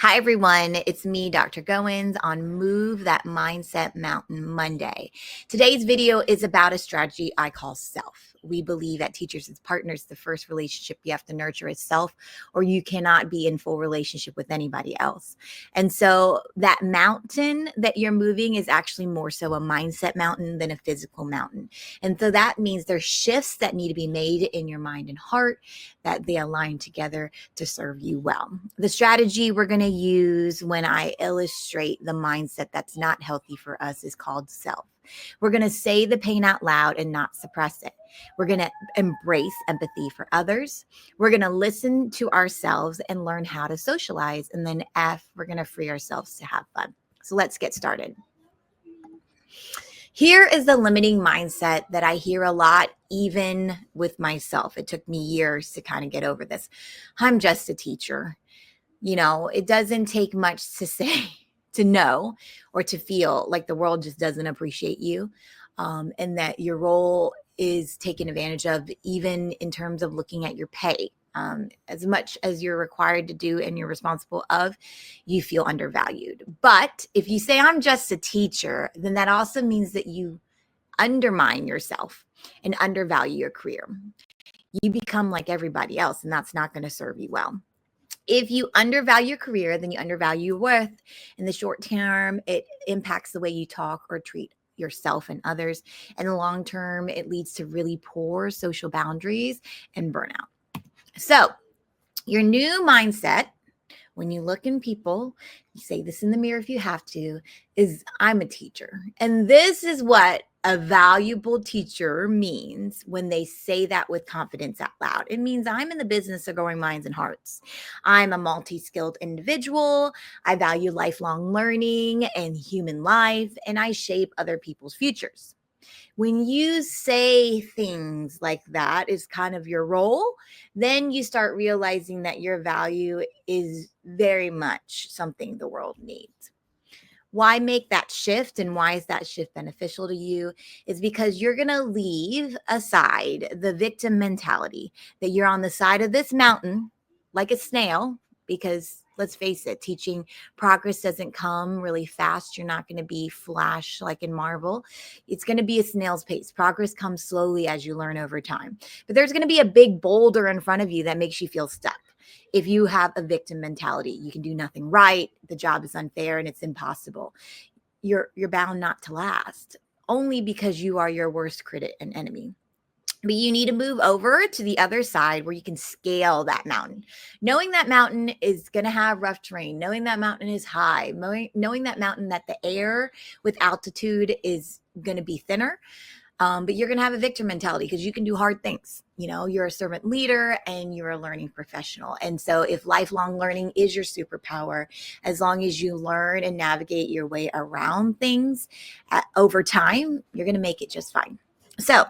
Hi, everyone. It's me, Dr. Goins, on Move That Mindset Mountain Monday. Today's video is about a strategy I call self. We believe at Teachers as Partners, the first relationship you have to nurture is self, or you cannot be in full relationship with anybody else. And so that mountain that you're moving is actually more so a mindset mountain than a physical mountain. And so that means there's shifts that need to be made in your mind and heart, that they align together to serve you well. The strategy we're going to use when I illustrate the mindset that's not healthy for us is called self. We're going to say the pain out loud and not suppress it. We're going to embrace empathy for others. We're going to listen to ourselves and learn how to socialize. And then F, we're going to free ourselves to have fun. So let's get started. Here is the limiting mindset that I hear a lot, even with myself. It took me years to kind of get over this. I'm just a teacher. You know, it doesn't take much to say, to know, or to feel like the world just doesn't appreciate you, and that your role is taken advantage of, even in terms of looking at your pay. As much as you're required to do and you're responsible of, you feel undervalued. But if you say, I'm just a teacher, then that also means that you undermine yourself and undervalue your career. You become like everybody else, and that's not going to serve you well. If you undervalue your career, then you undervalue your worth. In the short term, it impacts the way you talk or treat yourself and others. In the long term, it leads to really poor social boundaries and burnout. So your new mindset, when you look in people, you say this in the mirror if you have to, is I'm a teacher. And this is what a valuable teacher means when they say that with confidence out loud. It means I'm in the business of growing minds and hearts. I'm a multi-skilled individual. I value lifelong learning and human life, and I shape other people's futures. When you say things like that is kind of your role, then you start realizing that your value is very much something the world needs. Why make that shift, and why is that shift beneficial to you? Is because you're going to leave aside the victim mentality, that you're on the side of this mountain like a snail, because let's face it, teaching progress doesn't come really fast. You're not going to be Flash like in Marvel. It's going to be a snail's pace. Progress comes slowly as you learn over time. But there's going to be a big boulder in front of you that makes you feel stuck. If you have a victim mentality, you can do nothing right, the job is unfair and it's impossible. You're bound not to last, only because you are your worst critic and enemy. But you need to move over to the other side where you can scale that mountain. Knowing that mountain is going to have rough terrain, knowing that mountain is high, knowing that mountain that the air with altitude is going to be thinner. But you're going to have a victim mentality because you can do hard things. You know, you're a servant leader and you're a learning professional. And so if lifelong learning is your superpower, as long as you learn and navigate your way around things over time, you're going to make it just fine. So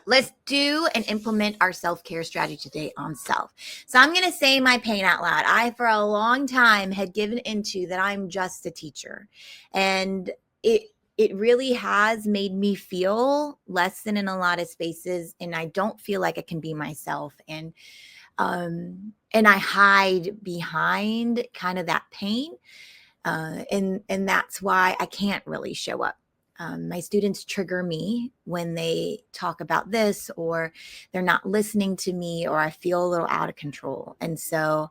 let's do and implement our self-care strategy today on self. So I'm going to say my pain out loud. I, for a long time, had given into that I'm just a teacher. And it really has made me feel less than in a lot of spaces. And I don't feel like I can be myself. And I hide behind kind of that pain. And that's why I can't really show up. My students trigger me when they talk about this, or they're not listening to me, or I feel a little out of control. And so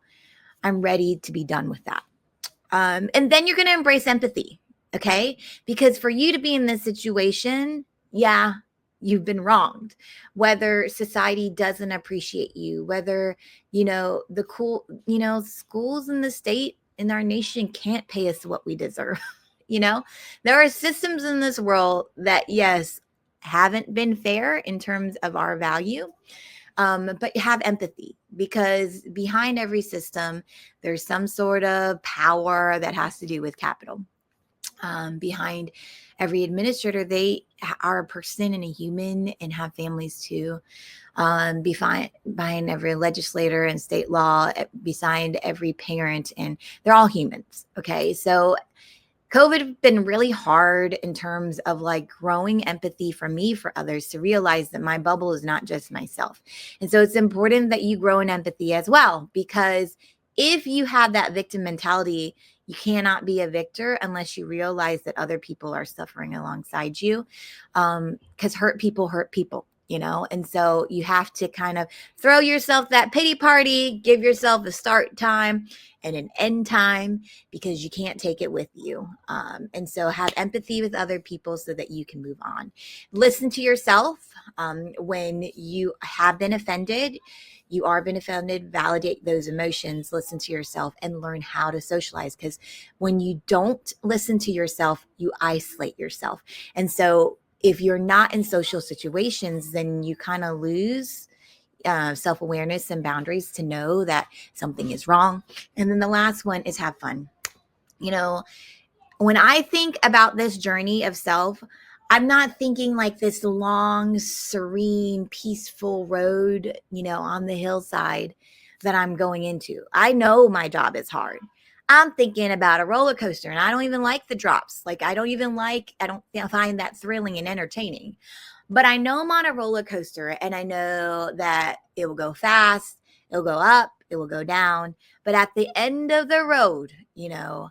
I'm ready to be done with that. And then you're going to embrace empathy, okay? Because for you to be in this situation, yeah, you've been wronged. Whether society doesn't appreciate you, whether, schools in the state, in our nation can't pay us what we deserve. There are systems in this world that, yes, haven't been fair in terms of our value, but have empathy, because behind every system, there's some sort of power that has to do with capital. Behind every administrator, they are a person and a human and have families too. Behind every legislator and state law, beside every parent, and they're all humans. Okay, so COVID has been really hard in terms of like growing empathy for me, for others, to realize that my bubble is not just myself. And so it's important that you grow in empathy as well, because if you have that victim mentality, you cannot be a victor unless you realize that other people are suffering alongside you. Because hurt people, you know? And so you have to kind of throw yourself that pity party, give yourself a start time and an end time, because you can't take it with you. And so have empathy with other people so that you can move on. Listen to yourself when you have been offended. You are been offended, validate those emotions, listen to yourself, and learn how to socialize. Because when you don't listen to yourself, you isolate yourself. And so if you're not in social situations, then you kind of lose self-awareness and boundaries to know that something is wrong. And then the last one is have fun. You know, when I think about this journey of self, I'm not thinking like this long, serene, peaceful road, you know, on the hillside that I'm going into. I know my job is hard. I'm thinking about a roller coaster, and I don't even like the drops. Like, I don't find that thrilling and entertaining. But I know I'm on a roller coaster, and I know that it will go fast, it'll go up, it will go down. But at the end of the road, you know,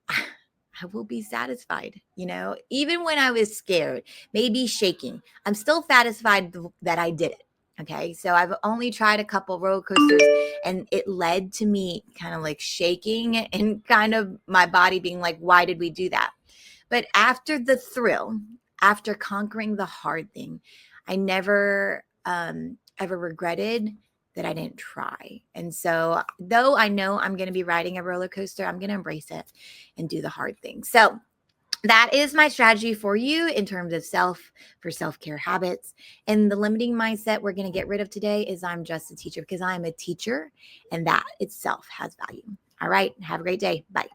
I will be satisfied, you know, even when I was scared, maybe shaking, I'm still satisfied that I did it. Okay. So I've only tried a couple roller coasters, and it led to me kind of like shaking and kind of my body being like, why did we do that? But after the thrill, after conquering the hard thing, I never ever regretted that I didn't try. And so, though I know I'm going to be riding a roller coaster, I'm going to embrace it and do the hard thing. So, that is my strategy for you in terms of self-care habits. And the limiting mindset we're going to get rid of today is I'm just a teacher, because I'm a teacher, and that itself has value. All right. Have a great day. Bye.